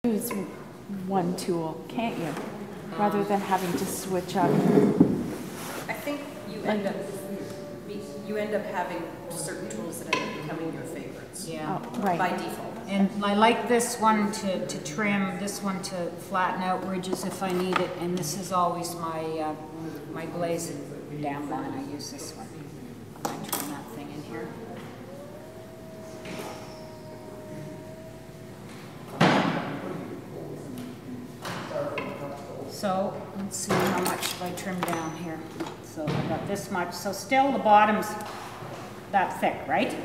Use one tool, can't you? Rather than having to switch up. I think you end up having certain tools that end up becoming your favorites. Yeah. Oh, right. By default. And I like this one to trim, this one to flatten out ridges if I need it, and this is always my my glaze down line. I use this one. I trim that thing in here. So let's see how much have I trimmed down here. So I've got this much. So still the bottom's that thick, right?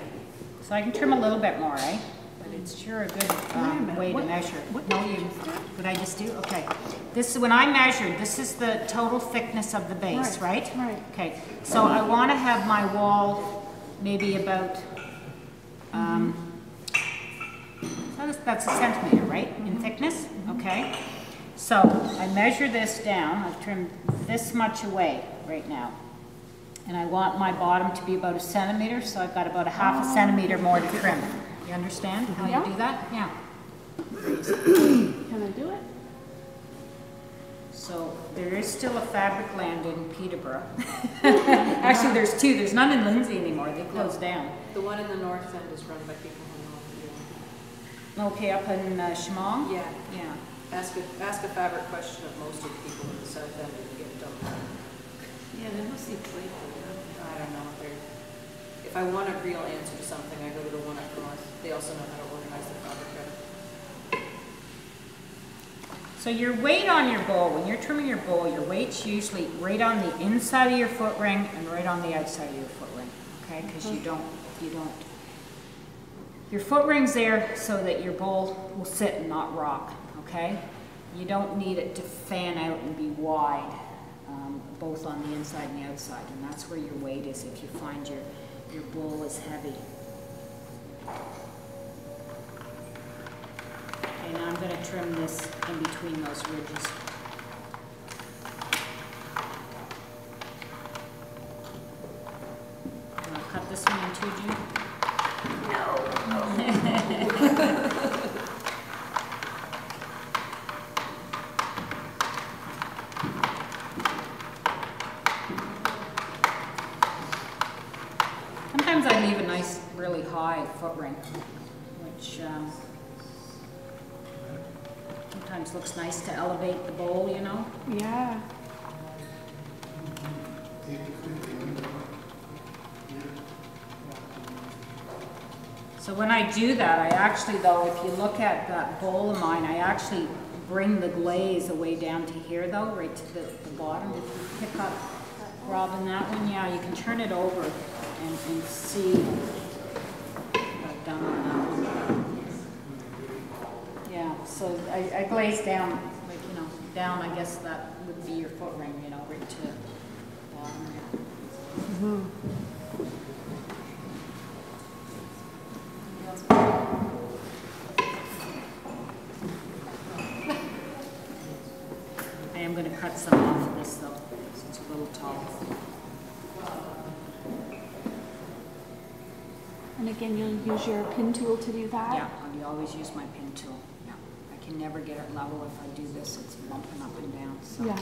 So I can trim a little bit more, right? But it's sure a good way to measure. What did I just do? Okay. This is when I measured. This is the total thickness of the base, right? Right. Okay. So I want to have my wall maybe about. That's a centimeter, right, in thickness? Okay. So I measure this down. I've trimmed this much away right now. And I want my bottom to be about a centimeter, so I've got about a half a centimeter more to trim. You understand how you do that? Yeah. Can I do it? So there is still a fabric land in Peterborough. Actually, there's two. There's none in Lindsay anymore. They closed down. The one in the north end is run by people who know what to do. Okay, up in Chemong? Yeah. Yeah. Ask a fabric question of most of the people in the south end and get it done. Yeah, they must see playful. I don't know. If I want a real answer to something, I go to the one up north. They also know how to organize the fabric better. So your weight on your bowl, when you're trimming your bowl, your weight's usually right on the inside of your foot ring and right on the outside of your foot ring, okay? Because you don't, your foot ring's there so that your bowl will sit and not rock, okay? You don't need it to fan out and be wide, both on the inside and the outside, and that's where your weight is if you find your bowl is heavy. Okay, now I'm going to trim this in between those ridges. You want to cut this one in two, June? No. Sometimes I leave a nice, really high foot ring, which sometimes looks nice to elevate the bowl, you know? Yeah. So when I do that, I actually, though, if you look at that bowl of mine, I actually bring the glaze away down to here, though, right to the bottom. If you pick up, Robin, that one, yeah, you can turn it over and see what I've done on that one. Yeah, so I glaze down, like, you know, down, I guess that would be your foot ring, you know, right to the bottom here. Mm-hmm. I am going to cut some off of this, though, because it's a little tall. And again, you'll use your pin tool to do that? Yeah, I always use my pin tool. Yeah, I can never get it level if I do this. It's bumping up and down. So. Yeah.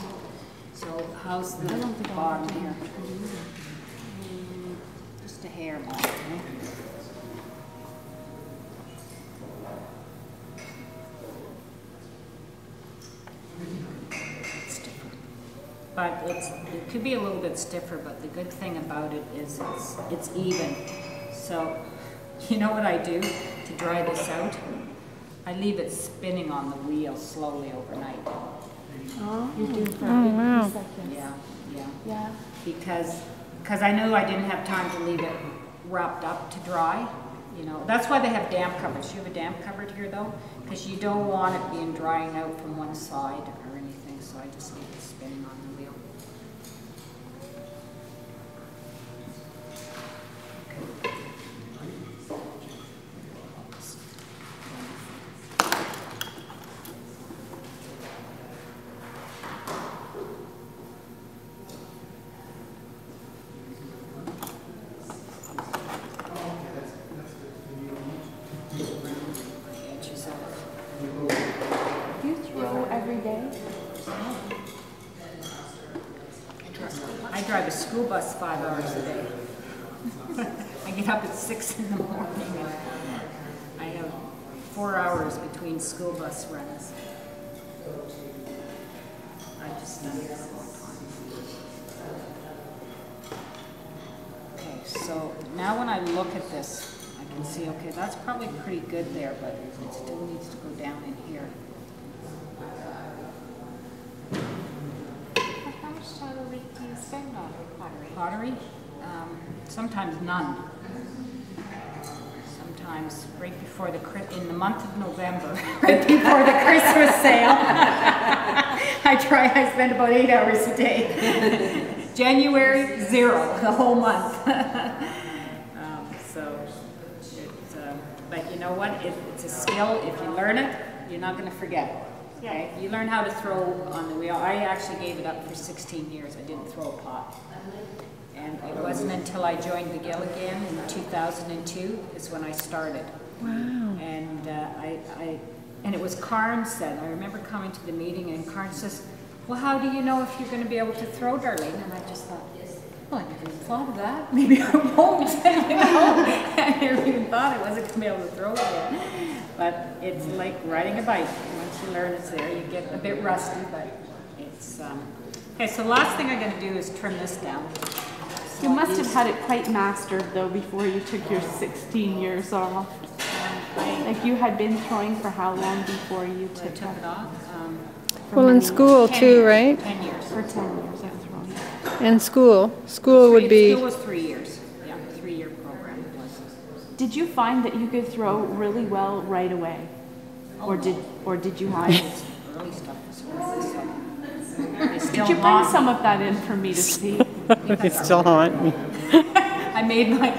So how's the bottom here? Just a hair more. Okay? But it could be a little bit stiffer, but the good thing about it is it's even. So, you know what I do to dry this out? I leave it spinning on the wheel slowly overnight. Oh, you do for wow. 8 seconds. Yeah, yeah. Yeah. Because I knew I didn't have time to leave it wrapped up to dry. You know, that's why they have damp covers. You have a damp cupboard here, though, because you don't want it being drying out from one side or anything. So I just leave it spinning on the wheel. Edges off. drive a school bus 5 hours a day. I get up at 6 in the morning and I have 4 hours between school bus runs. I've just done it for a long time. Okay, so now when I look at this, I can see, okay, that's probably pretty good there, but it still needs to go down in here. How much time a week do you spend on pottery? Pottery? Sometimes none. Sometimes right before in the month of November, right before the Christmas sale, I spend about 8 hours a day. January, 0, the whole month. But you know what? It's a skill. If you learn it, you're not going to forget it. Okay? You learn how to throw on the wheel. I actually gave it up for 16 years. I didn't throw a pot. And it wasn't until I joined the Guild again in 2002 is when I started. Wow. And and it was Karn said, I remember coming to the meeting and Karn says, well, how do you know if you're going to be able to throw, Darlene? And I just thought, well, I never even thought of that. Maybe I won't. You know? I never even thought I wasn't going to be able to throw again. But it's like riding a bike. Once you learn it's there, you get a bit rusty, but it's... Okay, so the last thing I'm going to do is trim this down. You must have had it quite mastered though before you took your 16 years off. Like you had been throwing for how long before you took it off? Well, in school too, right? 10 years. For 10 years I've thrown. And school would be... School was 3 years. Yeah, 3-year program it was. Did you find that you could throw really well right away? Or did you have... Early stuff was really Did you bring some of that in for me to see? They still haunt me. I made my,